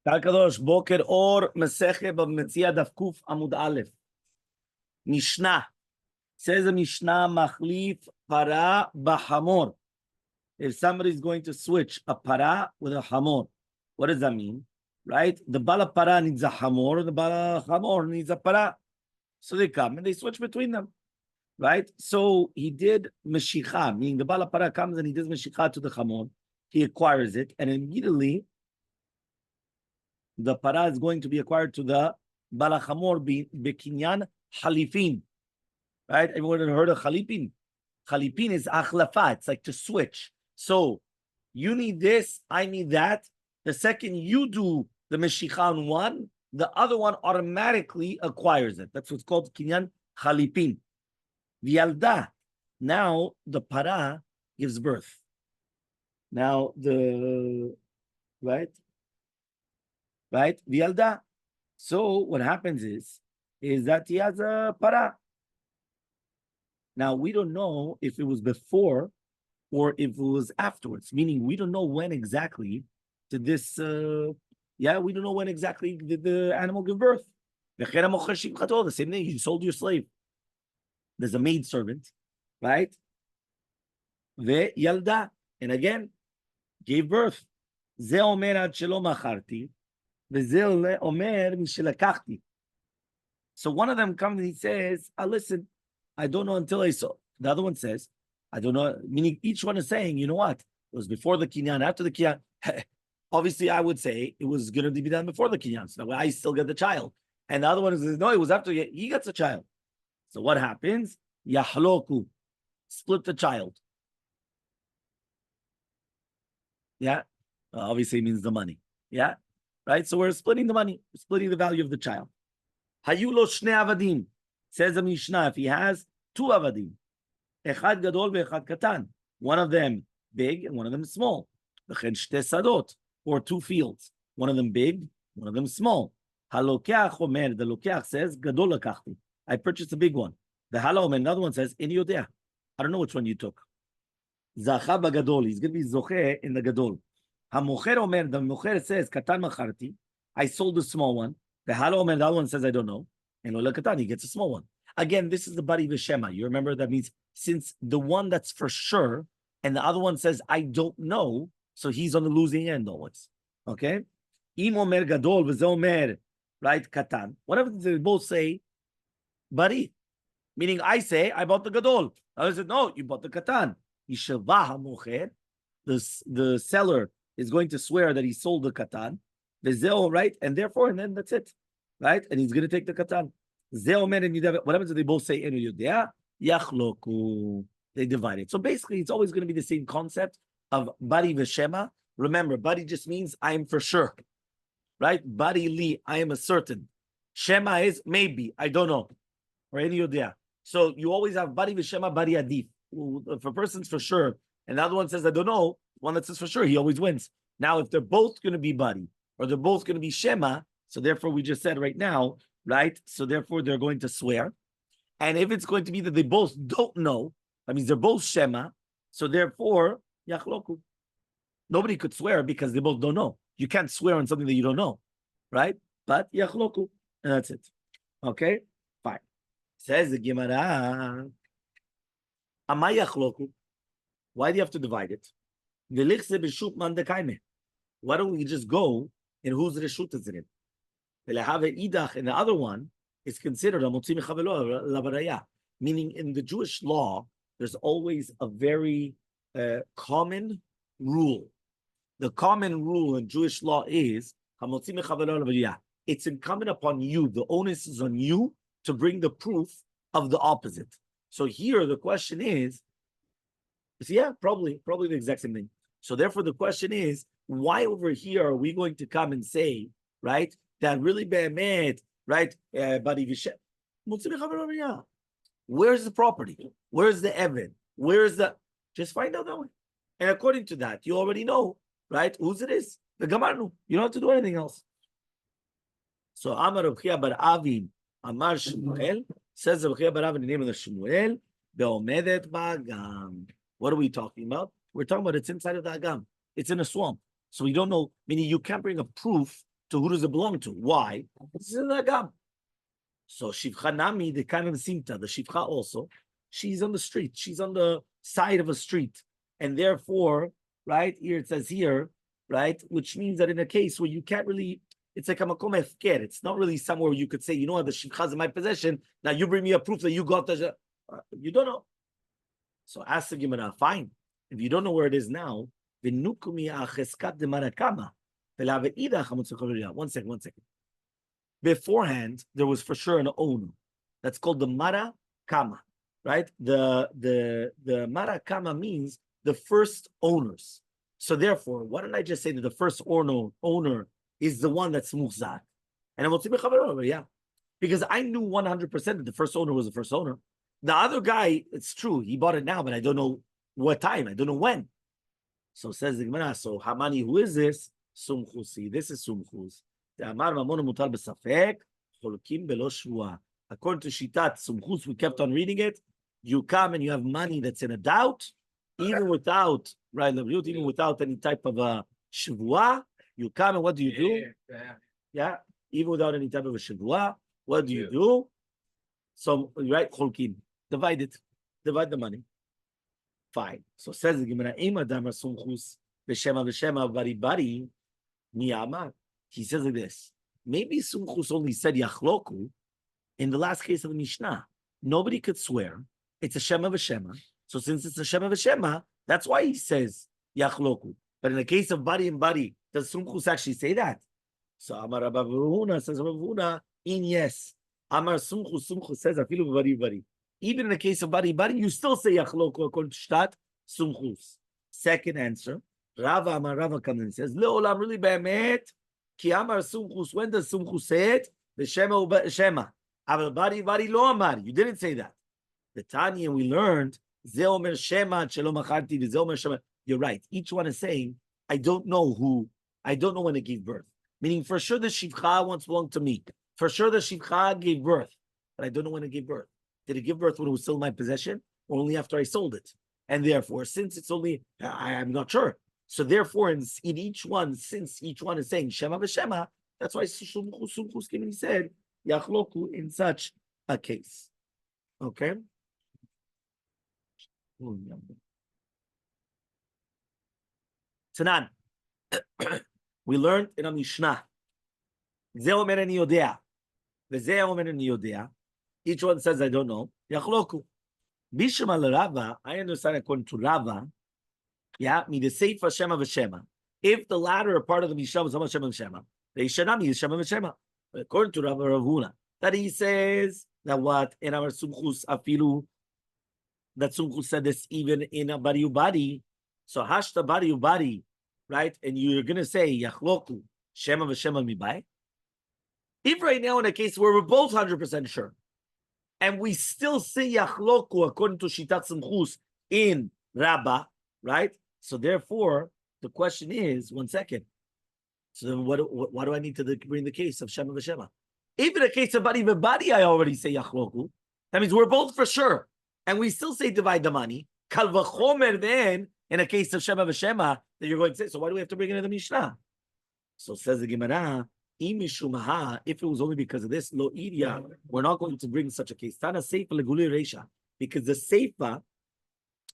Kadosh Boker Or Masechet Bava Metzia Daf Kuf Amud Aleph. Mishnah says the Mishnah Machlif Para Bahamor. If somebody is going to switch a para with a hamor, what does that mean? Right? The bala para needs a hamor, the bala hamor needs a para. So they come and they switch between them. Right? So he did meshicha, meaning the bala para comes and he does meshicha to the hamor. He acquires it, and immediately the para is going to be acquired to the bala hamor bekinyan halifin. Right? Everyone heard of halipin? Halipin is achlafa. It's like to switch. So you need this, I need that. The second you do the meshicha on one, the other one automatically acquires it. That's what's called kinyan halipin. V'yalda. Now the para gives birth. Now right? V'yalda. So what happens is that he has a para. Now we don't know if it was before or if it was afterwards, meaning we don't know when exactly did this, we don't know when exactly did the animal give birth. The same thing, you sold your slave. There's a maid servant, right? Yalda, and again, gave birth. So one of them comes and he says, listen, I don't know until I saw. The other one says, I don't know, meaning each one is saying, you know what? It was before the kinyan, after the kinyan. Obviously, I would say it was going to be done before the kinyan. So that way I still get the child. And the other one says, no, it was after he gets a child. So what happens? Yahloku. Split the child. Yeah. Obviously it means the money. Yeah. Right? So we're splitting the money, splitting the value of the child. Hayulo shne avadim. Says the Mishnah, if he has two avadim, echad gadol ve'echad katan, one of them big and one of them small, v'chen shte sadot, or two fields, one of them big, one of them small. Halokeach omer, the lokeach says, gadol lakachti, I purchased a big one. The halo omer, another one says, in yodea, I don't know which one you took. Zacha b'gadol, he's going to be zoche in the gadol. Hamocher omer, the mocher says, katan macharti, I sold the small one. The halo omer, the other one says, I don't know. And Ola Katan, he gets a small one. Again, this is the bari v'shema. You remember that means since the one that's for sure and the other one says, I don't know, so he's on the losing end always. Okay? Im omer gadol v'ze omer, right, katan. Whatever they both say, bari. Meaning I say, I bought the gadol. I said, no, you bought the katan. Yishevah ha'mocher. The seller is going to swear that he sold the katan. V'zeo, right? And therefore, and then that's it. Right? And he's going to take the katan. What happens if they both say enu yudea? Yachloku. They divide it. So basically, it's always going to be the same concept of bari v'shema. Remember, bari just means I am for sure. Right? Bari li, I am a certain. Shema is maybe, I don't know. Or enu yudea. So you always have bari v'shema, bari adif. If a person's for sure, and the other one says, I don't know, one that says for sure, he always wins. Now, if they're both going to be bari, or they're both going to be shema, so therefore, we just said right now, right? So therefore, they're going to swear. And if it's going to be that they both don't know, that means they're both shema. So therefore, yachloku. Nobody could swear because they both don't know. You can't swear on something that you don't know, right? But yachloku, and that's it. Okay, fine. Says the Gemara, amay yachloku. Why do you have to divide it? Why don't we just go and whose reshut is it in? And the other one is considered a motzi mechavelo labaraya, meaning in the Jewish law, there's always a very common rule. The common rule in Jewish law is hamotzi mechavelo labaraya. It's incumbent upon you, the onus is on you to bring the proof of the opposite. So here the question is, probably the exact same thing. So therefore the question is, why over here are we going to come and say, right, that really be'emet, right? Where's the property? Where's the evan? Where's the? Just find out that way. And according to that, you already know, right? Whose it is? The gamarnu. You don't have to do anything else. So Amar Rav Chia bar Avin, Amar Shmuel, says Rav Chia bar Avin, the name of the Shmuel, be'omedet ba'agam. What are we talking about? We're talking about it's inside of the agam. It's in a swamp. So we don't know, meaning you can't bring a proof So who does it belong to? Why? This is the Agam. So Shivcha Nami, the kind of Simta, the Shivcha also, she's on the street. She's on the side of a street. And therefore, right, here it says here, right, which means that in a case where you can't really, it's like a makom hefker. It's not really somewhere where you could say, you know what, the Shivcha is in my possession. Now you bring me a proof that you got the, you don't know. So ask the Gemara, fine. If you don't know where it is now, one second. Beforehand, there was for sure an owner. That's called the Mara Kama, right? The Mara Kama means the first owners. So therefore, why don't I just say that the first owner is the one that's muhzak? And I'm because I knew 100% that the first owner was the first owner. The other guy, it's true, he bought it now, but I don't know what time, I don't know when. So says the Gemara, so Hamani, who is this? Sumchusi. This is Sumchus. According to Shitat Sumchus, we kept on reading it. You come and you have money that's in a doubt, even without, right, even without any type of a shavua. You come and what do you do? Yeah, even without any type of a shavua, what do you do? So, right, cholkim, divide the money. Fine. So says the Gemara, Sumchus v'shema bari niyama. He says like this. Maybe Sumchus only said Yachloku in the last case of the Mishnah. Nobody could swear. It's a Shema v'Shema. So since it's a Shema v'Shema, that's why he says Yachloku. But in the case of Bari and Bari, does Sumchus actually say that? So Amar Rabbi Huna says Rabbi Huna, in yes. Amar Sumchus says Afilu Bari Bari. Even in the case of Bari Bari, you still say Yachloku according to Shtat Sumchus. Second answer, Rava comes and says, Le'olam really be'emet. Ki amar Sumchus, when does Sumchus say it? The Shema. Aval Bari lo amar. You didn't say that. The Tanya we learned, Ze omer Shema, Shalom acharti, Ze omer Shema. You're right. Each one is saying, I don't know when it gave birth. Meaning, for sure the Shivcha once belonged to me. For sure the Shivcha gave birth. But I don't know when it gave birth. Did it give birth when it was still in my possession? Or only after I sold it? And therefore, since it's only, I'm not sure. So therefore, in each one, since each one is saying Shema v'Shema, that's why Sumchus came and he said Yachloku in such a case. Okay. Tanan, we learned in a Mishnah. Ze omer ani yodea, v'ze omer ani yodea. Each one says I don't know. Yachloku. Bishma Rava, I understand according to Rava. Yeah, me the Seifa Shema v'Shema. If the latter part of the Mishnah was Shema v'Shema, the Ishanami is Shema v'Shema. According to Rabbi Ravuna, that he says that what in our Sumchus Afilu, that Sumchus said this even in a Bari Ubari. So Hashta Bari Ubari, right? And you're gonna say Yachloku Shema v'Shema mibai. If right now in a case where we're both 100% sure, and we still say Yachloku according to Shitat Sumchus in Rabba, right? So therefore, the question is, 1 second. So then why do I need to bring the case of Shema v'Shema? If in the case of Bari v'Bari, I already say Yachloku. That means we're both for sure. And we still say divide the money. Kal v'chomer then, in a case of Shema v'Shema, that you're going to say, so why do we have to bring it in the Mishnah? So says the Gemara, if it was only because of this, lo iria, we're not going to bring such a case. Tana seifa leguli reisha. Because the seifa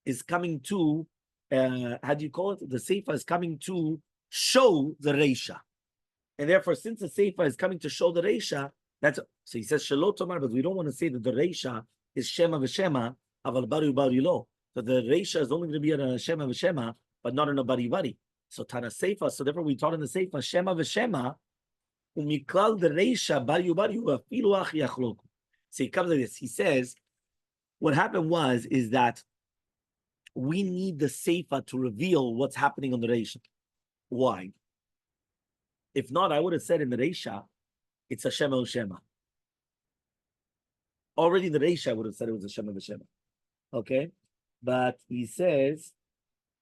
is coming to how do you call it? The Seifa is coming to show the Reisha. And therefore, since the Seifa is coming to show the Reisha, so he says, Shalom Tomar, but we don't want to say that the Reisha is Shema v'Shema, aval Bari Bari lo. So the Reisha is only going to be in a Shema v'Shema, but not in a Bari Bari. So Tana Seifa, so therefore we taught in the Seifa, Shema v'Shema, umiklal the Reisha, Bari Bari, afilu ach yachloku. So he comes like this. He says, what happened is that we need the Seifa to reveal what's happening on the Reisha. Why? If not, I would have said in the Reisha, it's a Shema Shema. Already in the Reisha, I would have said it was a Shema Shema. Okay? But he says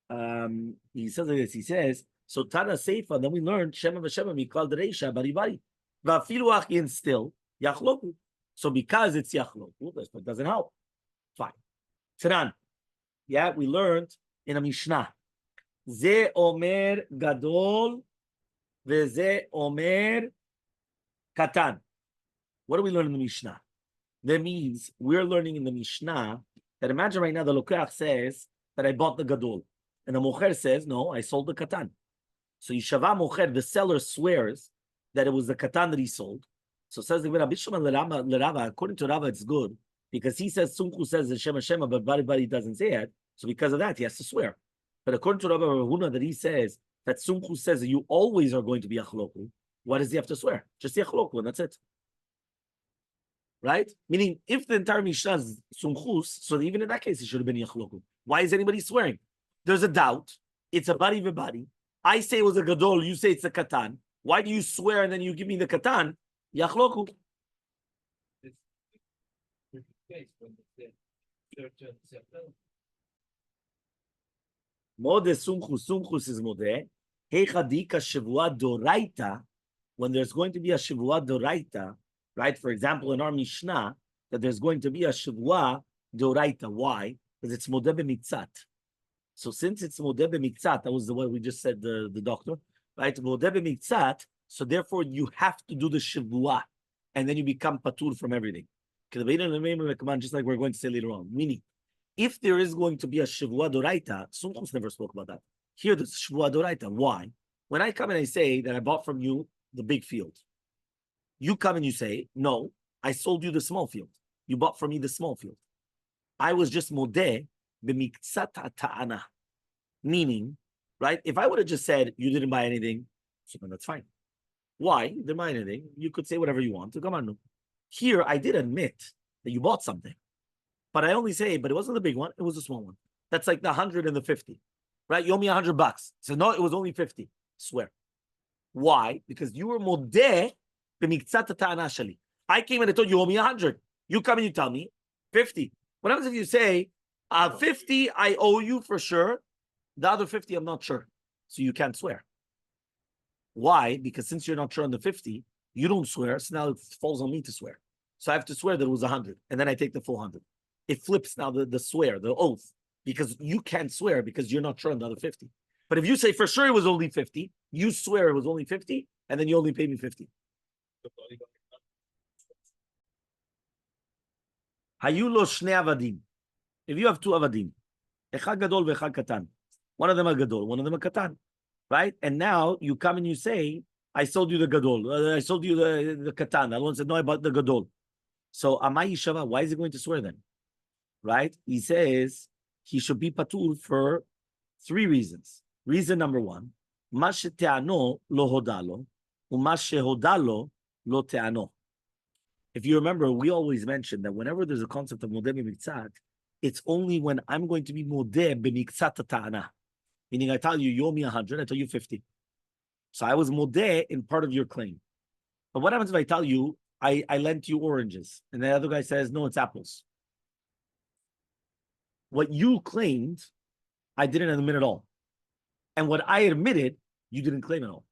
like this, he says, so Tana Seifa, then we learned Shema Shema, we call the Reisha, Bari Bari. Vafilu Achin still, Yachloku. So because it's Yachloku, that doesn't help. Fine. Tanan. Yeah, we learned in a Mishnah. Ze omer gadol Veze omer katan. What do we learn in the Mishnah? That means we're learning in the Mishnah that imagine right now the Lokach says that I bought the Gadol. And the Mocher says, no, I sold the Katan. So Yishava Mocher, the seller swears that it was the Katan that he sold. So says the Rabbi according to Rava, it's good because he says Sumchu says the Shema Shema, but Bari doesn't say it. So because of that, he has to swear. But according to Rabbi Huna, that he says that Sumchu says that you always are going to be Achloku. Why does he have to swear? Just the Achloku, and that's it. Right? Meaning, if the entire Mishnah is Sumchus, so even in that case, it should have been Yachloku. Why is anybody swearing? There's a doubt. It's a bari v'bari. I say it was a Gadol, you say it's a Katan. Why do you swear and then you give me the Katan? Yachloku. Mode sumchus is mode. Hechadika shavua doraita. When there's going to be a shavua doraita, right? For example, in our Mishnah, that there's going to be a shavua doraita. Why? Because it's modeh b'mitzat. So since it's modeh b'mitzat, that was the way we just said the doctor, right? Modeh b'mitzat. So therefore, you have to do the shavua, and then you become patur from everything. Just like we're going to say later on. Meaning, if there is going to be a shavua doraita, Sumchus never spoke about that. Here, the shavua doraita. Why? When I come and I say that I bought from you the big field, you come and you say, no, I sold you the small field. You bought from me the small field. I was just modeh b'miktzat ta'ana. Meaning, right? If I would have just said you didn't buy anything, so then that's fine. Why? You didn't buy anything. You could say whatever you want. Come on. Here, I did admit that you bought something. But I only say, but it wasn't the big one, it was a small one. That's like the 100 and the 50. Right? You owe me $100. So no, it was only 50. Swear. Why? Because you were modeh b'miktzat ta'ana shali. I came and I told you owe me 100. You come and you tell me 50. What happens if you say 50 I owe you for sure, the other 50 I'm not sure. So you can't swear. Why? Because since you're not sure on the 50, you don't swear, so now it falls on me to swear. So I have to swear that it was 100, and then I take the full 100. It flips now the swear, the oath, because you can't swear because you're not sure on the other 50. But if you say for sure it was only 50, you swear it was only 50, and then you only pay me 50. Hayu lo shnei avadim. If you have two avadim, echad gadol ve'echad katan, one of them a gadol, one of them a katan, right? And now you come and you say, I sold you the gadol, I sold you the katan. The one said, no, I bought the gadol. So amai yishava, why is he going to swear then? Right? He says he should be patur for 3 reasons. Reason number 1, ma shete'ano lo hodalo, u'ma shehodalo lo te'ano. If you remember, we always mention that whenever there's a concept of modeh b'miktzat, it's only when I'm going to be modeh b'miktzat ta'ana. Meaning I tell you, you owe me 100, I tell you 50. So I was modeh in part of your claim. But what happens if I tell you, I lent you oranges, and the other guy says, no, it's apples. What you claimed, I didn't admit at all. And what I admitted, you didn't claim at all.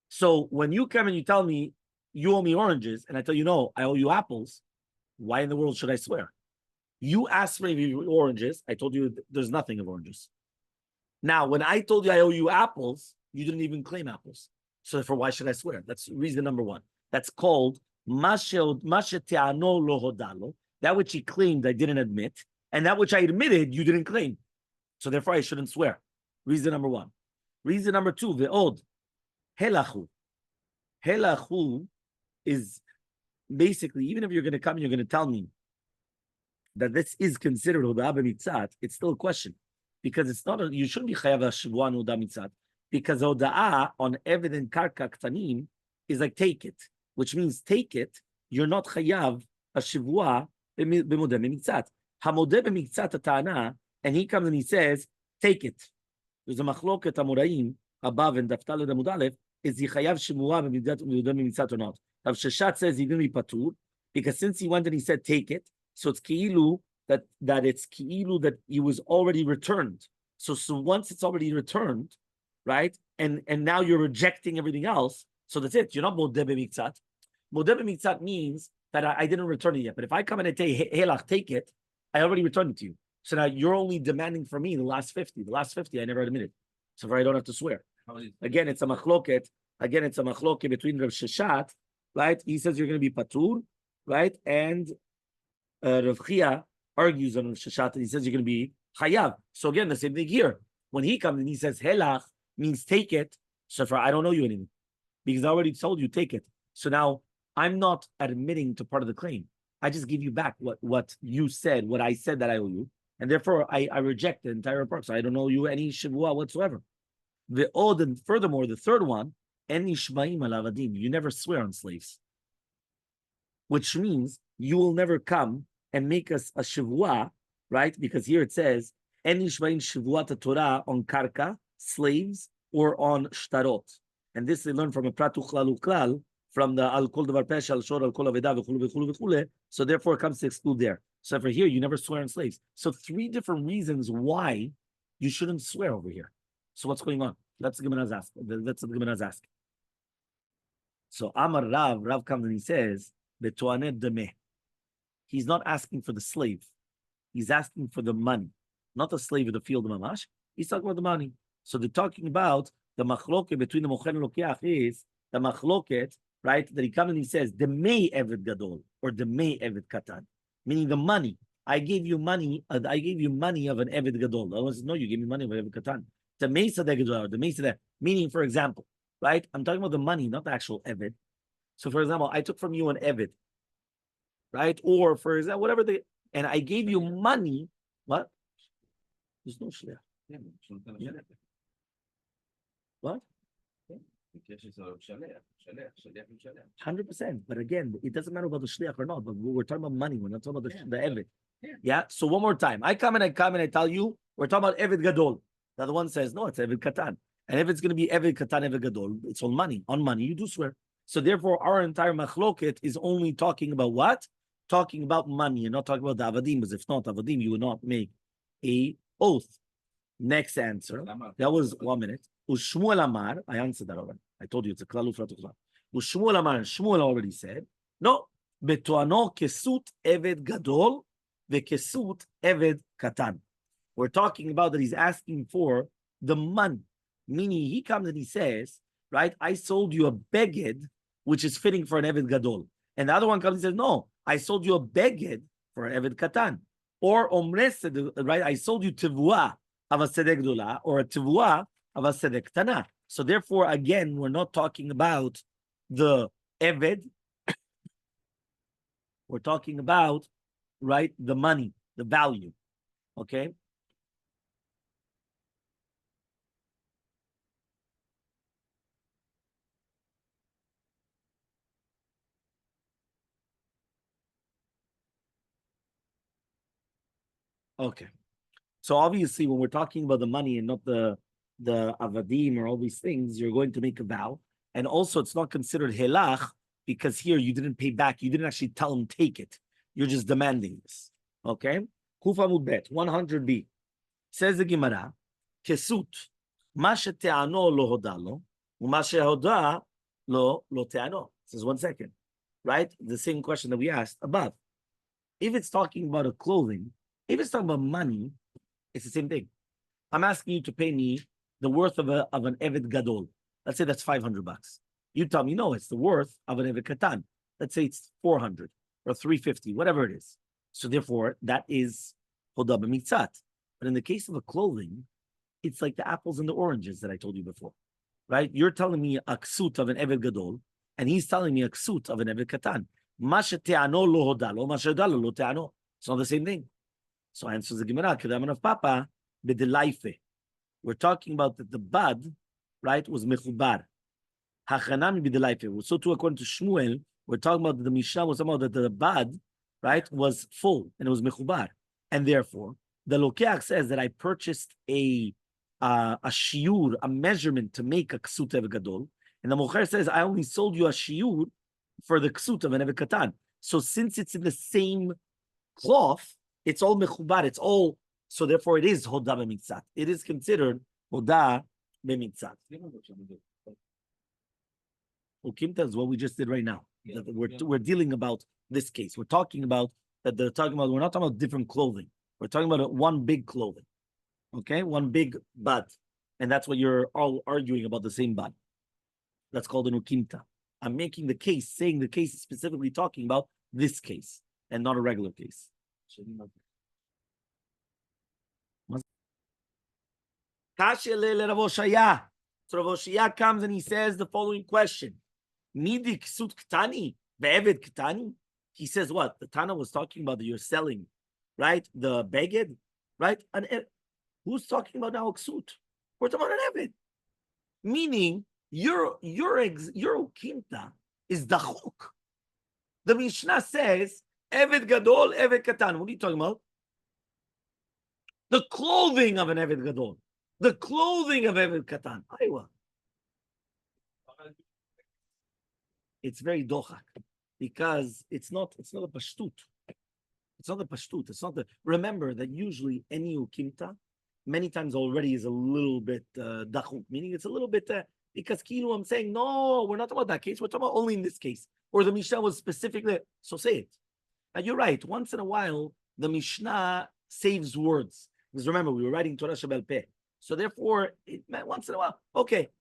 So when you come and you tell me, you owe me oranges, and I tell you, no, I owe you apples, why in the world should I swear? You asked me oranges, I told you there's nothing of oranges. Now, when I told you I owe you apples, you didn't even claim apples. So therefore, why should I swear? That's reason number 1. That's called mashe te'ano lo hodalo. That which he claimed I didn't admit, and that which I admitted you didn't claim. So therefore, I shouldn't swear. Reason number 1. Reason number 2, ve'od helachu. Helachu is basically, even if you're going to come and you're going to tell me that this is considered hoda'ah b'mitzat, it's still a question. Because it's not, you shouldn't be chayav ha'shivua hoda'ah mitzat. Because hoda'ah on evident karka ktanim is like take it, which means take it, you're not chayav ha'shivua b'modeh b'mitzat. Ha'modeh b'mitzat ta'ana, and he comes and he says, take it. There's a machloket amuraim above in Daf Taled Amud Aleph, is he chayav shivua b'modeh b'mitzat or not? Rav Sheshat says he didn't be patur, because since he went and he said take it, so it's ki'ilu that it's ki'ilu that he was already returned. So once it's already returned, right? And now you're rejecting everything else. So that's it. You're not modeh b'miktzat. Modeh b'miktzat means that I didn't return it yet. But if I come and I tell you, Helach, take it, I already returned it to you. So now you're only demanding from me the last 50. The last 50 I never admitted. So far I don't have to swear. Again, it's a machloket Again, it's a machloke between Rav Sheshat, right? He says you're going to be patur, right? And Rav Chia argues on Rav Sheshat and he says you're going to be chayav. So again, the same thing here. When he comes and he says helach means take it, so for I don't know you anymore because I already told you take it. So now I'm not admitting to part of the claim. I just give you back what you said, what I said that I owe you, and therefore I reject the entire part. So I don't owe you any shavua whatsoever. The odd and furthermore, the third one, en ishmaim al avadim. You never swear on slaves, which means you will never come and make us a shavua, right? Because here it says en ishmaim shavuat Torah on karka, slaves, or on shtarot. And this they learn from a pratu chlalu klal, from the al kol davar pesha al shor al kol aveda v'chulu v'chulu v'chule. So therefore it comes to exclude there. So for here, you never swear on slaves. So three different reasons why you shouldn't swear over here. So what's going on? That's the Gemara's ask. That's the Gemara's ask. So Amar Rav comes and he says, "Betoanet demeh." He's not asking for the slave. He's asking for the money, not the slave of the field of mamash. He's talking about the money. So they're talking about the machloket between the mocher and lokeach is the machloket, right? That he comes and he says, the may eved gadol or the may eved katan, meaning the money. I gave you money. I gave you money of an eved gadol. I was no, you gave me money of an eved katan. The may sadeh gadol, the may sadeh, meaning, for example, right? I'm talking about the money, not the actual eved. So, for example, I took from you an eved, right? Or for example, whatever and I gave you money. What? There's no shliach. Yeah. What? 100%. But again, it doesn't matter about the shliach or not. But we're talking about money. We're not talking about the eved. Yeah. So one more time, I come and I tell you, we're talking about eved gadol. The other one says no, it's eved katan. And if it's going to be eved katan, eved gadol, it's on money. On money, you do swear. So therefore, our entire machloket is only talking about what? Talking about money and not talking about the avadim. Because if not avadim, you would not make a oath. Next answer. That was 1 minute. Ushmuel Amar. I answered that already. I told you it's a klalu fratuchla. Ushmuel Amar. Shmuel already said no. Betuano kesut eved gadol vekesut eved katan. We're talking about that he's asking for the money, meaning he comes and he says, right? I sold you a beged, which is fitting for an eved gadol, and the other one comes and says, no, I sold you a beged for an eved katan, or omres, right? I sold you tivua of a sedek gdola or a tivua of a sedek tana. So therefore, again, we're not talking about the eved. We're talking about, right, the money, the value. Okay. Okay. So obviously, when we're talking about the money and not the avadim or all these things, you're going to make a vow. And also, it's not considered helach because here you didn't pay back. You didn't actually tell him take it. You're just demanding this. Okay? Kufa Mudbet, 100b. Says the Gemara, kesut, ma shete'ano lo hodalo, u'ma shehoda lo te'ano. Says 1 second. Right? The same question that we asked above. If it's talking about a clothing, if it's talking about money, it's the same thing. I'm asking you to pay me the worth of an eved gadol. Let's say that's $500. You tell me, no, it's the worth of an eved katan. Let's say it's 400 or 350, whatever it is. So therefore, that is hoda b'mitzat. But in the case of a clothing, it's like the apples and the oranges that I told you before, right? You're telling me a ksut of an eved gadol, and he's telling me a ksut of an eved katan. Ma shete'ano lo hodalo, ma shehodalo lo te'ano. It's not the same thing. So answers the Gemara, Kedaman of Papa, Bedelaife. We're talking about that the bad, right, was mechubar. Hachanami Bedelaife. So too, according to Shmuel, we're talking about that the Mishnah was talking about that the bad, right, was full and it was mechubar. And therefore, the Lokeach says that I purchased a shiur, a measurement to make a ksut eved gadol. And the Mocher says, I only sold you a shiur for the ksut of an eved katan. So since it's in the same cloth, it's all mechubar. It's all, so therefore it is hoda b'mitzat. It is considered hoda b'mitzat. Ukimta is what we just did right now. Yeah. We're dealing about this case. We're talking about that they're talking about. We're not talking about different clothing. We're talking about one big clothing. Okay, one big bud, and that's what you're all arguing about, the same bud. That's called an ukimta. I'm making the case, saying the case is specifically talking about this case and not a regular case. So Rav Oshaya comes and he says the following question. Midi ksut ktani, be'eved ktani. He says what? The Tana was talking about that you're selling, right? The beged, right? And who's talking about now ksut? We're talking about an eved. Meaning, your ukimta is dachuk. The Mishnah says, eved gadol, eved katan. What are you talking about? The clothing of an eved gadol. The clothing of eved katan. Aywa. It's very dochak because it's not a pashtut. It's not a pashtut. It's not the. Remember that usually any ukimta, many times already is a little bit dachuk, meaning it's a little bit because I'm saying no, we're not talking about that case. We're talking about only in this case, or the Mishnah was specifically. So say it. And you're right. Once in a while, the Mishnah saves words because remember we were writing Torah Shebel Peh, so therefore it meant once in a while. Okay,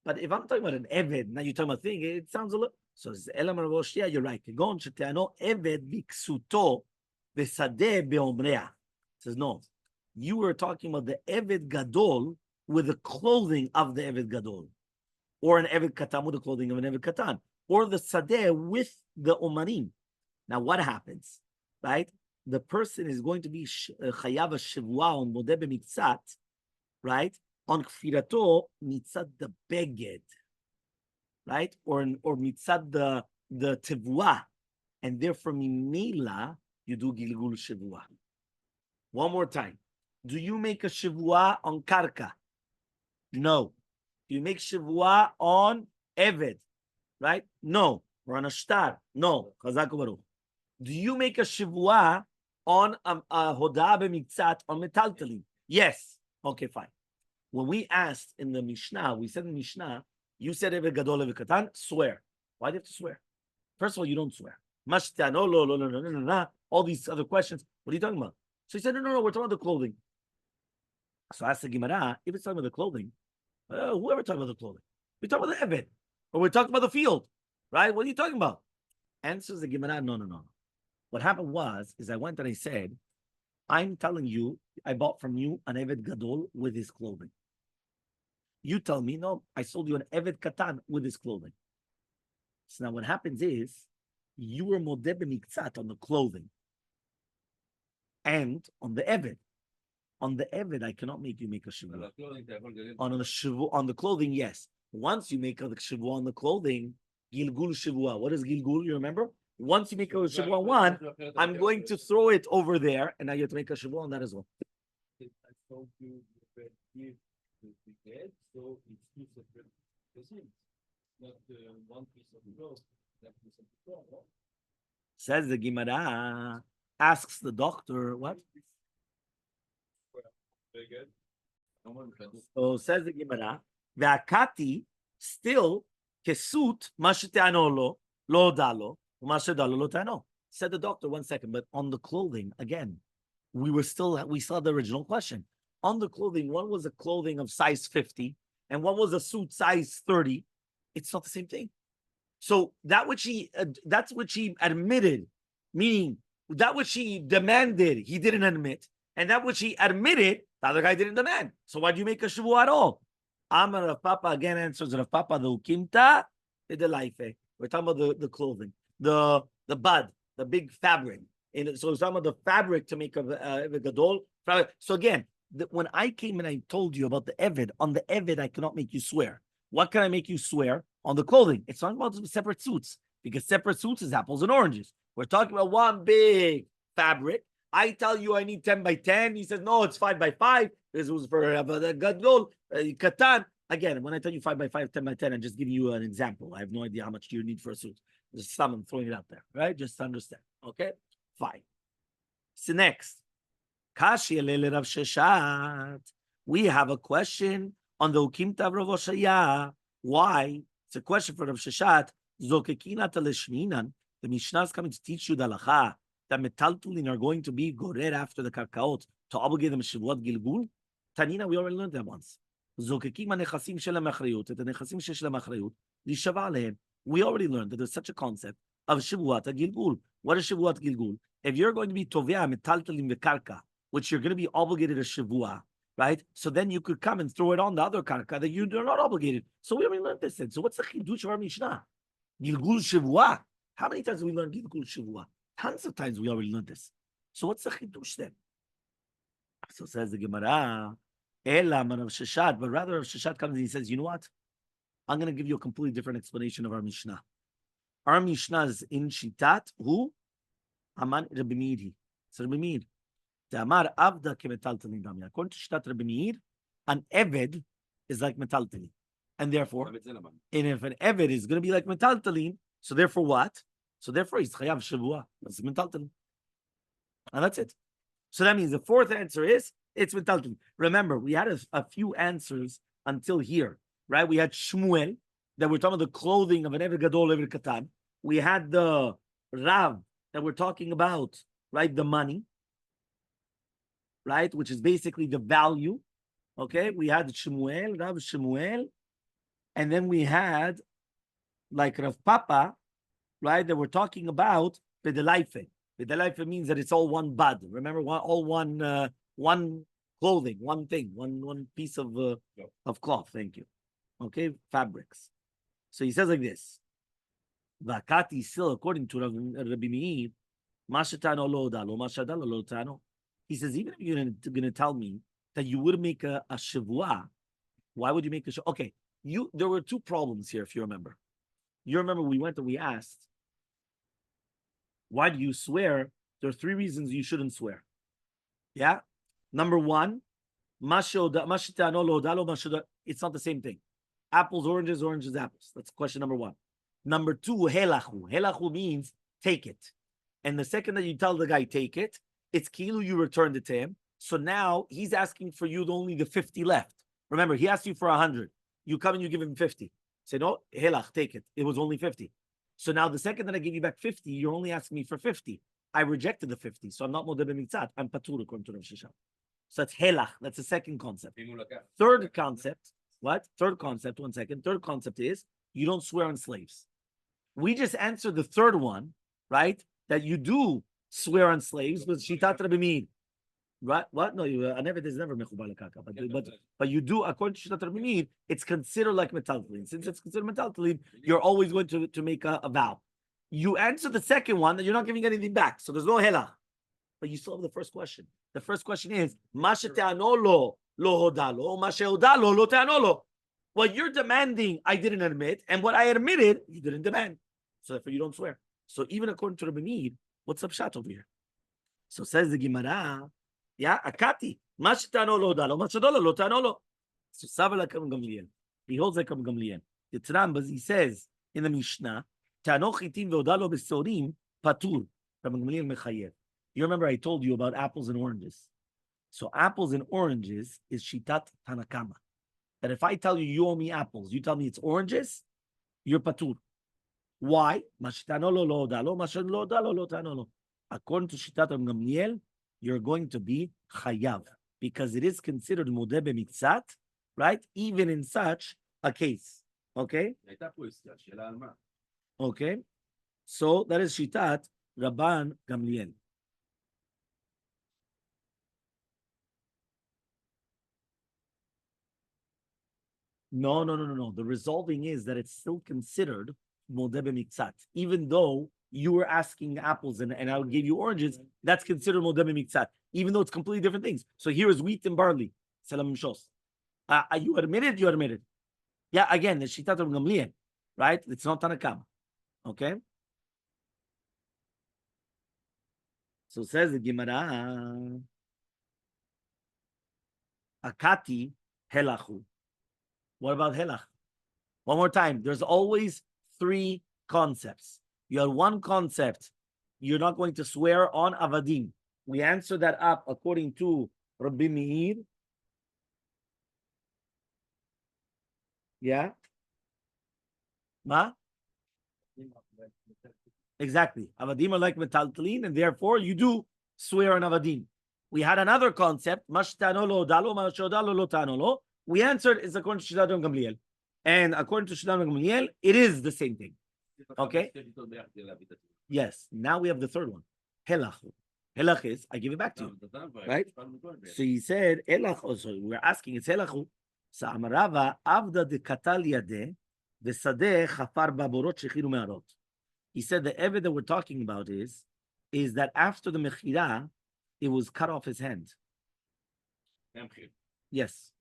but if I'm talking about an eved, now you're talking about thing, it sounds a little. So Elmaleh, you're right. Gon sheteano eved biksuto v'sadeh beomrea. Says no. You were talking about the eved gadol with the clothing of the eved gadol, or an eved katan with the clothing of an eved katan, or the sadeh with the omarim. Now what happens, right? The person is going to be chayav shivua on modeh b'mitzat, right? On kfirato mitzat the beged. Right? Or mitzad the tevua, and therefore mimela you do gilgul shivua. One more time. Do you make a shivua on karka? No. Do you make shivua on eved? Right? No. Or on a shtar? No. Do you make a shivua on a hodah b'mitzat on metaltalim? Yes. Okay, fine. When we asked in the Mishnah, we said in the Mishnah, you said Eved Gadol, Eved Katan, swear. Why do you have to swear? First of all, you don't swear. Masechet, no, all these other questions. What are you talking about? So he said, no, we're talking about the clothing. So I asked the Gemara, if it's talking about the clothing, whoever talking about the clothing, we're talking about the Eved, or we're talking about the field, right? What are you talking about? Answers the Gemara, no. What happened is I went and I said, I'm telling you, I bought from you an Eved Gadol with his clothing. You tell me, no, I sold you an Eved Katan with his clothing. So now what happens is, you were modeh b'miktzat on the clothing and on the Eved. On the Eved, I cannot make you make a shivua. On the clothing, yes. Once you make a shivua on the clothing, gilgul shivua. What is gilgul? You remember? Once you make a shivua on one, I'm going to throw it over there, and now you have to make a shivua on that as well. So it's two separate things, not one piece of cloth. Says the Gemara, asks the doctor, what? Very good. So says the Gemara, Ve'akati still kesut masheteano lo dalo, mashedalo lo tano. Said the doctor, 1 second, but on the clothing again, we still had the original question. On the clothing, one was a clothing of size 50 and one was a suit size 30. It's not the same thing. So that's what she admitted, meaning that which she demanded, he didn't admit. And that which he admitted, the other guy didn't demand. So why do you make a shavua at all? Amar Rav Papa again answers Rav Papa, the ukimta, the life. We're talking about the clothing, the bud, the big fabric. So we're talking about the fabric to make a gadol. So again, when I came and I told you about the Eved, on the Eved, I cannot make you swear. What can I make you swear? On the clothing. It's not about separate suits, because separate suits is apples and oranges. We're talking about one big fabric. I tell you I need 10 by 10. He says, no, it's 5 by 5. This was for the gadol, katan. Again, when I tell you 5 by 5, 10 by 10, I'm just giving you an example. I have no idea how much you need for a suit. Just I'm throwing it out there, right? Just to understand. Okay? Fine. So next. We have a question on the Ukimta of Rav Oshaya. Why? It's a question for Rav Sheshat. The Mishnah is coming to teach you the halacha that metaltulin are going to be gorer after the karkaot to obligate them shivot gilgul. Tanina, we already learned that once. Zokekim hanechasim shelam achrayut. The nechasim shelam achrayut. We already learned that there's such a concept of Shivuat Gilgul. What is Shivuat Gilgul? If you're going to be Tovea Metaltalim Vekarka, which you're going to be obligated to Shivua, right? So then you could come and throw it on the other karka that you're not obligated. So we already learned this. Then. So what's the chidush of our Mishnah? Gilgul Shivua. How many times have we learned Gilgul Shivua? Tons of times we already learned this. So what's the chidush then? So says the Gemara, Elam Rav Sheshat, but rather Rav Sheshat comes and he says, you know what? I'm going to give you a completely different explanation of our Mishnah. Our Mishnah is in Shitat, who? Aman Rabbi Meir. So Rabbi Meir. Amar Avda kemetaltalin damya. According to Shitat Rabbi Meir, an Eved is like metaltalin. And therefore, and if an Eved is going to be like metaltalin, so therefore what? So therefore he's chayav shavua. That's metaltalin. And that's it. So that means the fourth answer is, it's metaltalin. Remember, we had a few answers until here. Right, we had Shmuel, that we're talking about the clothing of an Eved Gadol, Eved Katan. We had the Rav, that we're talking about, right, the money, right, which is basically the value. Okay, we had Shmuel, Rav Shmuel, and then we had, like Rav Papa, right, that we're talking about Bedelaife. Bedelaife means that it's all one bud. Remember, one clothing, one thing, one piece of cloth. Thank you. Okay, fabrics. So he says like this. Vakati still, according to Rabbi Meir, Mashetano lo dalo, Mashadalo lo tano. He says, even if you're going to tell me that you would make a shavua, why would you make a shavua? Okay, there were two problems here, if you remember. You remember we went and we asked, why do you swear? There are three reasons you shouldn't swear. Yeah? Number one, it's not the same thing. Apples, oranges, oranges, apples. That's question number one. Number two, helachu. Helachu means take it. And the second that you tell the guy take it, it's kilu, you returned it to him. So now he's asking for you only the 50 left. Remember, he asked you for 100. You come and you give him 50. Say, no, helach, take it. It was only 50. So now the second that I give you back 50, you're only asking me for 50. I rejected the 50. So I'm not modeh b'mitzat. I'm patur according to Rav Sheshat. So that's helach. That's the second concept. Third concept. What? Third concept, one second. Third concept is you don't swear on slaves. We just answered the third one, right? That you do swear on slaves with Shitat Rabbi Meir. Right? What? No, I never, there's never mechubal lekaka. But you do, according to Shitat Rabbi Meir, it's considered like metaltalin. Since it's considered metaltalin, you're always going to make a vow. You answer the second one that you're not giving anything back. So there's no hela. But you still have the first question. The first question is, what you're demanding, I didn't admit, and what I admitted, you didn't demand. So therefore, you don't swear. So even according to Rabbi Meir, what's up shot over here? So says the Gemara, yeah, akati, So Savala Kam Gamliel. He holds like Kam Gamliel. The Trambas, he says in the Mishnah, Tanochitim veodalo besorim patur. Rabbi Gamliel mechayev. You remember I told you about apples and oranges. So apples and oranges is shitat Tanakama. That if I tell you you owe me apples, you tell me it's oranges, you're patur. Why? According to shitat Gamliel, you're going to be chayav because it is considered modeh b'mitzat, right? Even in such a case. Okay? Okay. So that is shitat Rabban Gamliel. No. The resolving is that it's still considered modeh b'mitzat. Even though you were asking apples and I gave you oranges, that's considered modeh b'mitzat. Even though it's completely different things. So here is wheat and barley. Salam shos. You admitted? You admitted. Yeah, again, the shitat of Gamliel, right? It's not Tanakama. Okay? So says the Gemara, Akati helachu. What about helach? One more time. There's always three concepts. You have one concept. You're not going to swear on avadim. We answer that up according to Rabbi Meir. Yeah? Ma? Exactly. Avadim are like metaltalin, and therefore you do swear on avadim. We had another concept. Mashtanolo dalo, mashodalo lo tanolo. We answered is according to Shitat Gamliel. And according to Shlomo Gamliel, it is the same thing. Okay? Yes. Now we have the third one. Helachu. Helach is, I give it back to you. Right? So he said, Helach also, we're asking, it's Helachu. So Amarava, Avda de Katal Yadeh, the Sadeh Chafar Baborot Shechiru Me'arot. He said the Eved that we're talking about is that after the Mechira, it was cut off his hand. Yes.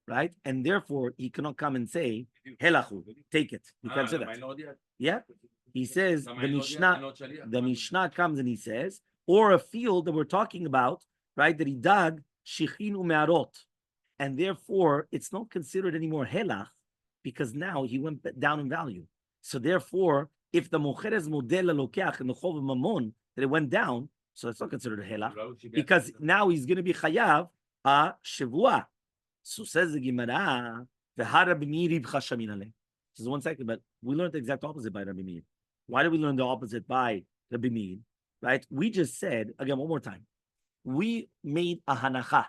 Right? And therefore, he cannot come and say, Helachu, take it. You can't say that. Yeah? He says, the Mishnah comes and he says, or a field that we're talking about, right, that he dug, Shichin u'me'arot. And therefore, it's not considered anymore Helach, because now he went down in value. So therefore, if the Mocheres Model Lokeach in the Chov Mamon, that it went down, so it's not considered a Helach, because now he's going to be Chayav a Shavua. So says the Gemara, the Rabbi Meir Chashamin Aleh. Just 1 second, but we learned the exact opposite by Rabbi Meir. Why did we learn the opposite by Rabbi Meir? Right? We just said, again, one more time, we made a hanacha.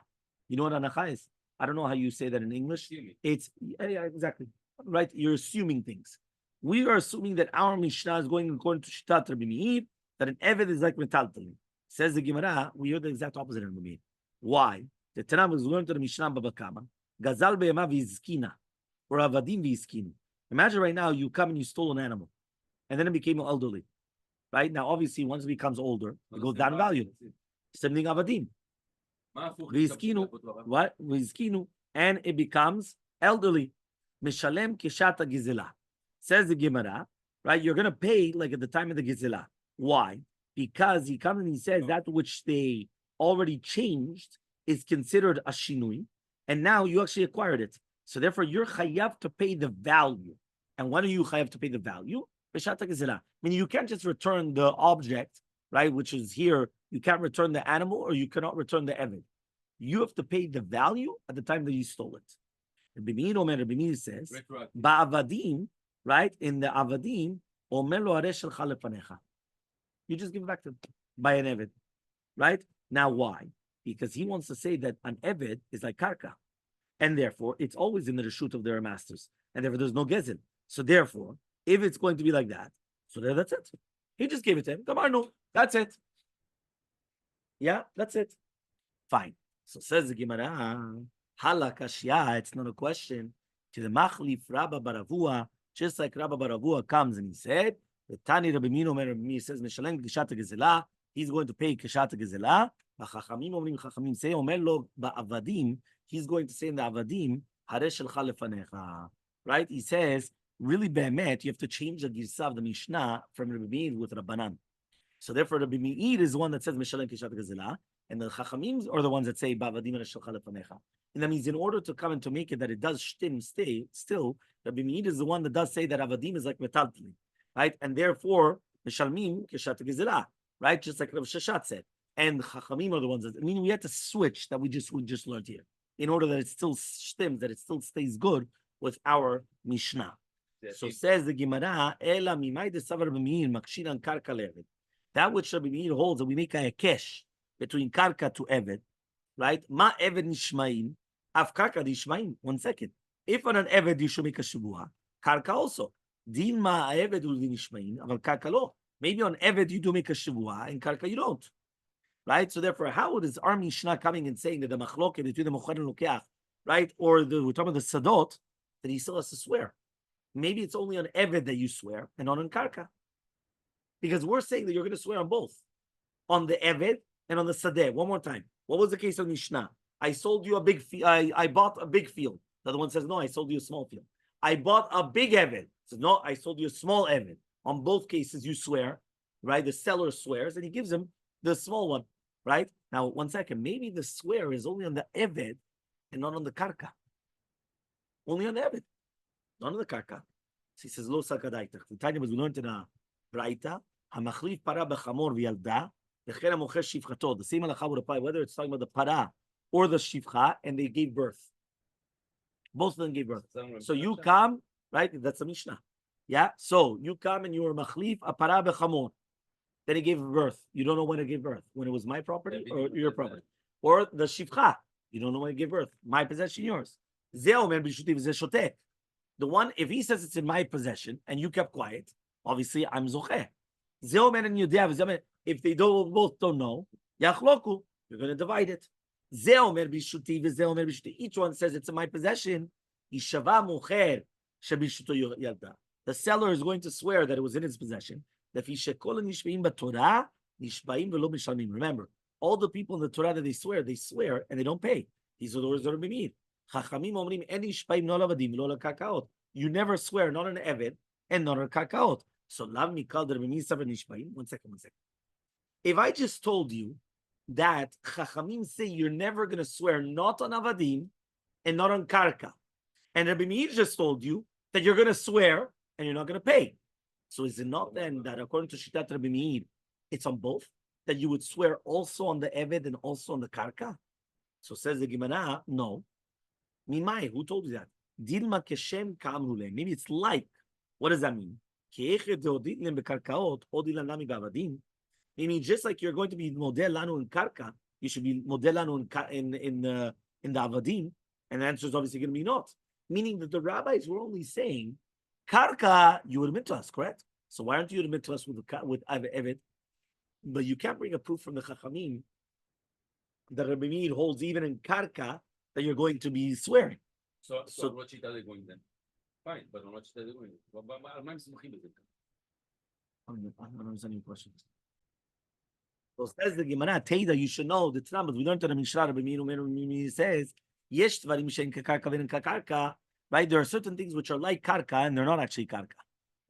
You know what hanacha is? I don't know how you say that in English. It's, yeah, exactly. Right? You're assuming things. We are assuming that our Mishnah is going according to Shittat Rabbi Meir, that an Eved is like metaltalin. Says the Gemara, we heard the exact opposite of Rabbi Meir. Why? The Tanakh was learned to the Mishnah Baba Kama, Gazal be'ema v'izkina, or avadim v'izkinu. Imagine right now you come and you stole an animal, and then it became elderly. Right? Now, obviously, once it becomes older, it goes down in value. Same thing avadim. V'izkinu, what? V'izkinu, and it becomes elderly. Mishalem keshata gizela. Says the Gemara, right? You're going to pay like at the time of the gizela. Why? Because he comes and he says that which they already changed is considered a shinui, and now you actually acquired it. So therefore, you're chayav to pay the value. And when are you chayav to pay the value? Meaning you can't just return the object, right, which is here. You can't return the animal, or you cannot return the eved. You have to pay the value at the time that you stole it. Rabbi Meir says, ba'avadim, right, in the avadim, omer lo hareh shelcha lefanecha. You just give it back to him by an eved, right? Now why? Because he wants to say that an eved is like karka, and therefore it's always in the reshut of their masters, and therefore there's no gezel. So therefore, if it's going to be like that, so then that's it. He just gave it to him. No, that's it. Yeah, that's it. Fine. So says the Gemara, halakashya, it's not a question. To the machlif Rabba Baravua, just like Rabba Baravua comes and he said, the Tani Rabbi Meir says, Mishalem Kishata Gezela, he's going to pay Kishata Gezela. Chachamim say, Omer lo ba'avadim, he's going to say in the avadim, hareh shelcha lefanecha. Right? He says, really be'emet, you have to change the girsah of the Mishnah from Rabbi Meir with Rabbanan. So therefore, Rabbi Meir is the one that says Mishalem Kishat Gezela, and the Chachamim are the ones that say ba'avadim hareh shelcha lefanecha. And that means in order to come and to make it that it does stay still, Rabbi Meir is the one that does say that avadim is like metaltalin, right? And therefore, Mishalmim Kishat Gezela, right? Just like Rav Sheshat said. And Chachamim are the ones that, we had to switch that we just learned here in order that it still stems, that it still stays good with our Mishnah. So says the Gemara, Ela mimai desavar Rabbi Meir makshinan karka le'eved. That which Rabbi Meir holds that we make a kesh between karka to eved, right? Ma eved nishmaim, af karka nishmaim. 1 second. If on an eved you should make a shivua, karka also. Din ma eved ul nishmaim, aval karka lo. Maybe on eved you do make a shivua, and karka you don't. Right? So therefore, how is our Mishnah coming and saying that the machloket between the mocher and lokeach, right? Or we're talking about the sadot, that he still has to swear. Maybe it's only on eved that you swear and not on karka. Because we're saying that you're going to swear on both. On the eved and on the sadeh. One more time. What was the case of Mishnah? I sold you a big field. I bought a big field. The other one says, no, I sold you a small field. I bought a big eved. Says, no, I sold you a small eved. On both cases, you swear, right? The seller swears and he gives him the small one. Right? Now, 1 second. Maybe the swear is only on the eved and not on the karka. Only on the eved, not on the karka. So he says, Lo sakadaita. The time was we learned in a braita, hamachlif para bechamor v'yalda, v'chera mocher shivchato. The same halacha would apply whether it's talking about the para or the shivcha, and they gave birth. Both of them gave birth. So you come, right? That's a Mishnah. Yeah? So you come and you were machlif a para bechamor. Then he gave birth. You don't know when it gave birth. When it was my property or your property. Or the shivcha. You don't know when it gave birth. My possession, yours. The one, if he says it's in my possession and you kept quiet, obviously I'm zocheh. Zeomer and Yudea, if they both don't know, yachloku, you're going to divide it. Zeomer bishuti, zeomer bishuti. Each one says it's in my possession. Ishava mucher shebishuto yalda. The seller is going to swear that it was in his possession. Remember, all the people in the Torah that they swear and they don't pay. These are the words that are being. You never swear, not on Eved and not on Karkaot. So love me called nishbaim. One second. If I just told you that Chachamim say you're never going to swear not on Avadim and not on Karka, and Rabbi Meir just told you that you're going to swear and you're not going to pay. So is it not then that according to Shitat Rabbi Meir, it's on both? That you would swear also on the Eved and also on the Karka? So says the Gemara, no. Mimai, who told you that? Dilma keshem ka'amrule. Maybe it's like, what does that mean? Meaning just like you're going to be model lanu in Karka, you should be model lanu in the Avadim, and the answer is obviously going to be not. Meaning that the rabbis were only saying, Karka, you would admit to us, correct? So why aren't you admit to us with Eved? But you can't bring a proof from the Chachamim that Rabbi Meir holds even in Karka that you're going to be swearing. So what shita are they going then? Fine, but on what shita are they going? I don't understand your question. So says the Gemara, Teida, you should know the Tanam, but we learned that in Mishnah, Rabbi Meir says, Yesh dvarim she'en kakarka v'en kakarka, right? There are certain things which are like karka and they're not actually karka,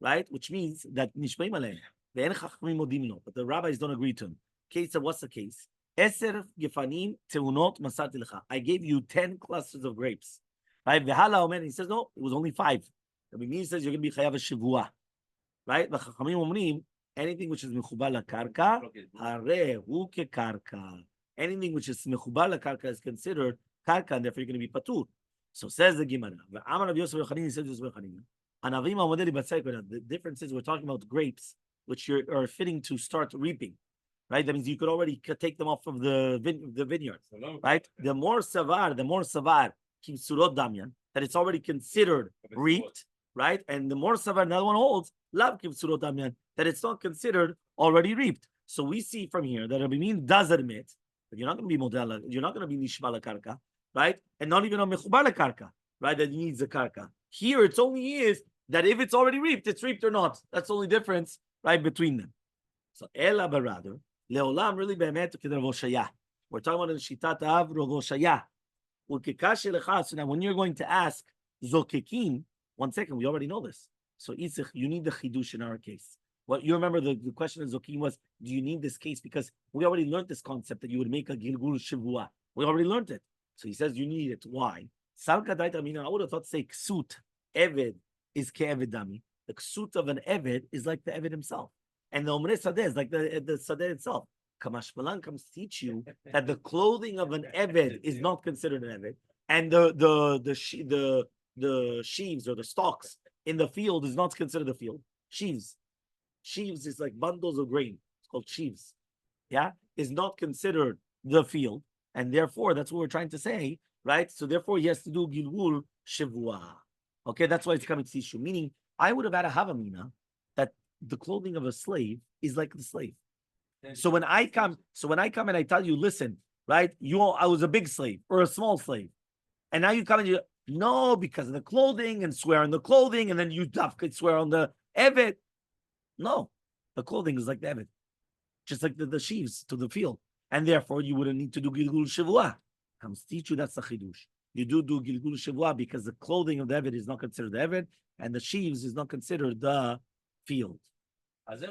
right? Which means that nishbaim alein, ve'en chachamim modim lo, but the rabbis don't agree to him. Case, what's the case? Eser gefanim teunot masarti lecha. I gave you 10 clusters of grapes, right? Ve'hala omer, he says, no, it was only 5. Rabbi Meir says you're going to be chayav shivua, right? The chachamim omrim, anything which is mechubar la karka, hare hu ke karka. Anything which is mechubar la karka is considered karka, and therefore you're going to be patur. So says the Gemara. The difference is we're talking about grapes, which are fitting to start reaping, right? That means you could already take them off of the vineyard, right? The more savar, keeps surot damyan, that it's already considered reaped, right? And the more savar, another one holds, lav keeps surot damyan, that it's not considered already reaped. So we see from here that Rabbi Meir does admit that you're not going to be modela, you're not going to be nishma la karka, right? And not even on mechubar la karka, right? That needs a karka. Here, it's only is that if it's already reaped, it's reaped or not. That's the only difference, right, between them. So ela barada leolam really be'emet k'deravoshaya. We're talking about in shitat av rovoshaya. So now, when you're going to ask zokekin, 1 second, we already know this. So Isich, you need the chidush in our case. What you remember the question of zokekin was, do you need this case? Because we already learned this concept that you would make a gilgul shivua. We already learned it. So he says you need it. Why? I would have thought to say ksut, eved is ke'evedami. The ksut of an eved is like the eved himself. And the omre sadeh is like the sadeh itself. Kamash Malan comes to teach you that the clothing of an eved is not considered an eved. And the sheaves or the stalks in the field is not considered the field. Sheaves is like bundles of grain. It's called sheaves. Yeah, is not considered the field. And therefore, that's what we're trying to say, right? So therefore, he has to do Gilgul Shivua. Okay, that's why it's coming to teach you. Meaning, I would have had a Havamina that the clothing of a slave is like the slave. So when I come and I tell you, listen, right? I was a big slave or a small slave, and now you come and no, because of the clothing and swear on the clothing, and then you could swear on the evet. No, the clothing is like the evet, just like the sheaves to the field. And therefore, you wouldn't need to do Gilgul Shavua. Comes to teach you that's the Chidush. You do Gilgul Shavua because the clothing of the Eved is not considered the Eved, and the sheaves is not considered the field. Each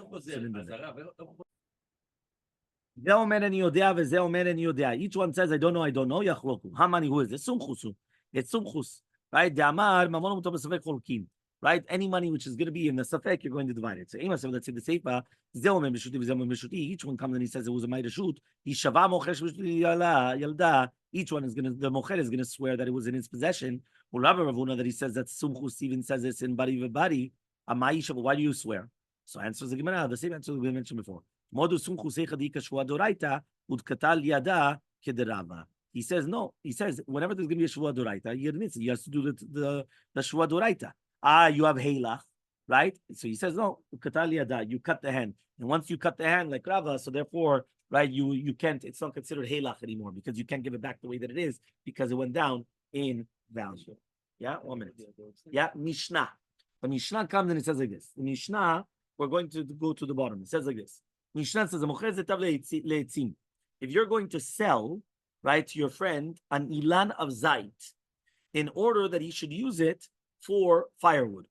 one says, I don't know. Yachloku. How many? Who is it? Sumchusu. It's Sumchus. Right? Right? Any money which is going to be in the Safek, you're going to divide it. So, let's say the Seifa, each one comes and he says it was a Maida Shut. Each one is going to, the Mocher is going to swear that it was in his possession. Rabbi Ravuna that he says that Sumchus even says this in Bari Vebari. Why do you swear? So, answers the Gemara, the same answer we mentioned before. He says no. He says whenever there's going to be a Shua Doraita, he admits he has to do the Shua Doraita. you have Heilach, right? So he says, no, you cut the hand. And once you cut the hand, like Rava, so therefore, right, you can't, it's not considered Heilach anymore because you can't give it back the way that it is because it went down in value. Yeah, 1 minute. Yeah, Mishnah. The Mishnah comes and it says like this. The Mishnah, we're going to go to the bottom. It says like this. Mishnah says, if you're going to sell, right, to your friend an ilan of zait in order that he should use it for firewood.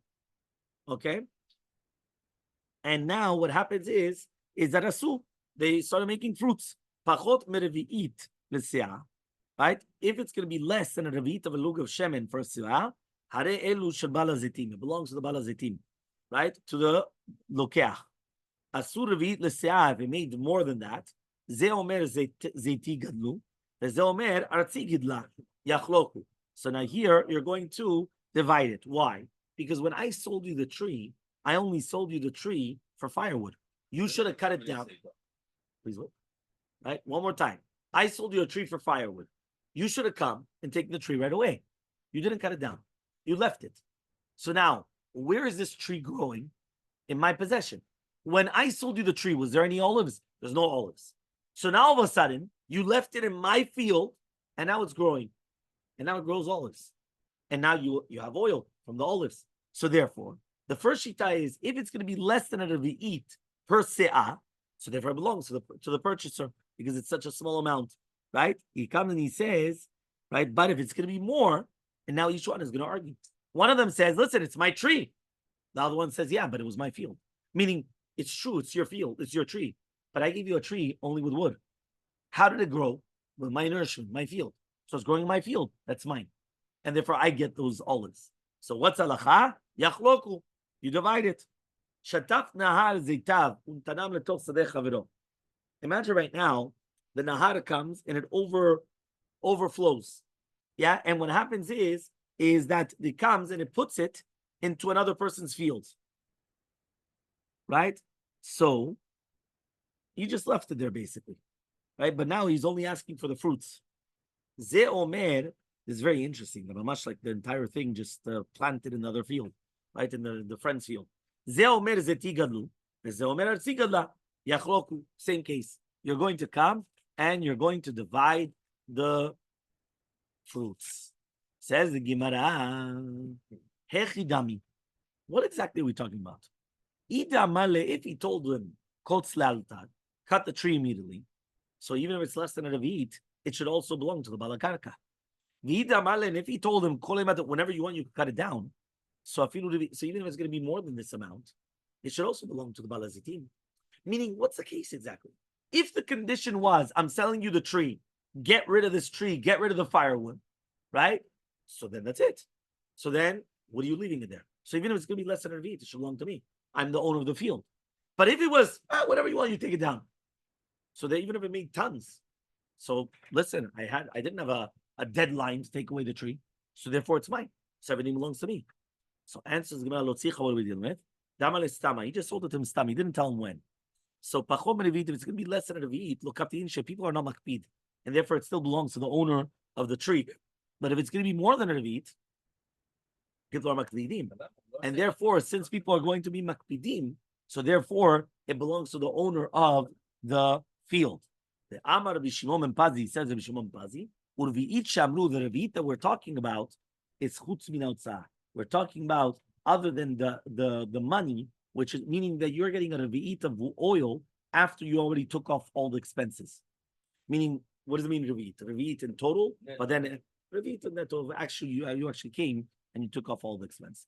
Okay? And now what happens is that asu, they started making fruits. Pachot merevi'it l'si'ah. Right? If it's going to be less than a revi'it of a lug of shemen for a si'ah, hare elu shel bala zitim. It belongs to the bala zitim. Right? To the lokeach. Asu revi'it l'si'ah, if it made more than that, ze omer zeiti gadlu, ze omer artzi gidla, yachloku. So now here, you're going to divide it. Why? Because when I sold you the tree, I only sold you the tree for firewood. You should have cut it down. Please wait. Right? One more time. I sold you a tree for firewood. You should have come and taken the tree right away. You didn't cut it down. You left it. So now, where is this tree growing? In my possession. When I sold you the tree, was there any olives? There's no olives. So now all of a sudden, you left it in my field, and now it's growing. And now it grows olives. And now you have oil from the olives. So therefore, the first shita is, if it's going to be less than a revi'it per se'ah, so therefore it belongs to the purchaser, because it's such a small amount, right? He comes and he says, right, but if it's going to be more, and now each one is going to argue. One of them says, listen, it's my tree. The other one says, yeah, but it was my field. Meaning, it's true, it's your field, it's your tree. But I gave you a tree only with wood. How did it grow? With my nourishment, my field. So it's growing in my field, that's mine. And therefore I get those olives. So what's halacha? Yachloku. You divide it. Shataf nahar zeitav untanam letoch sadeh chavero. Imagine right now, the nahar comes and it overflows. Yeah, and what happens is that it comes and it puts it into another person's field. Right? So he just left it there basically. Right? But now he's only asking for the fruits. Ze omer is very interesting. Much like the entire thing just planted in the other field, right? In the friend's field. Ze omer zeti gadlu. Ze omer artzi gadla. Yachloku. Same case. You're going to come and you're going to divide the fruits. Says the Gemara. Hechidami. What exactly are we talking about? Idamale, if he told him, cut the tree immediately. So even if it's less than a revi'it, it should also belong to the balakarka. And if he told him, whenever you want, you can cut it down. So even if it's going to be more than this amount, it should also belong to the balazitim. Meaning, what's the case exactly? If the condition was, I'm selling you the tree, get rid of this tree, get rid of the firewood, right? So then that's it. So then, what are you leaving it there? So even if it's going to be less than a revi'it, it should belong to me. I'm the owner of the field. But if it was, whatever you want, you take it down. So that even if it made tons. So listen, I didn't have a deadline to take away the tree. So therefore it's mine. So everything belongs to me. So answers Gemara Lotzicha, what are we dealing with? Damale Stama. He just sold it to him Stama. He didn't tell him when. So Pachom Revit, if it's going to be less than a Revit, look up the Insha, people are not makpid. And therefore it still belongs to the owner of the tree. But if it's going to be more than a Revit, people are makpidim. And therefore, since people are going to be makpidim, so therefore it belongs to the owner of the field. The Amar Rabbi Shimon ben Pazi says Rabbi Shimon ben Pazi, Urvi'it Shamru, the Revit that we're talking about, is chutz min hautzah. We're talking about other than the money, which is meaning that you're getting a Revit of oil after you already took off all the expenses. Meaning, what does it mean, Revit? Revit in total, but then Revit in that total, actually, you actually came and you took off all the expenses.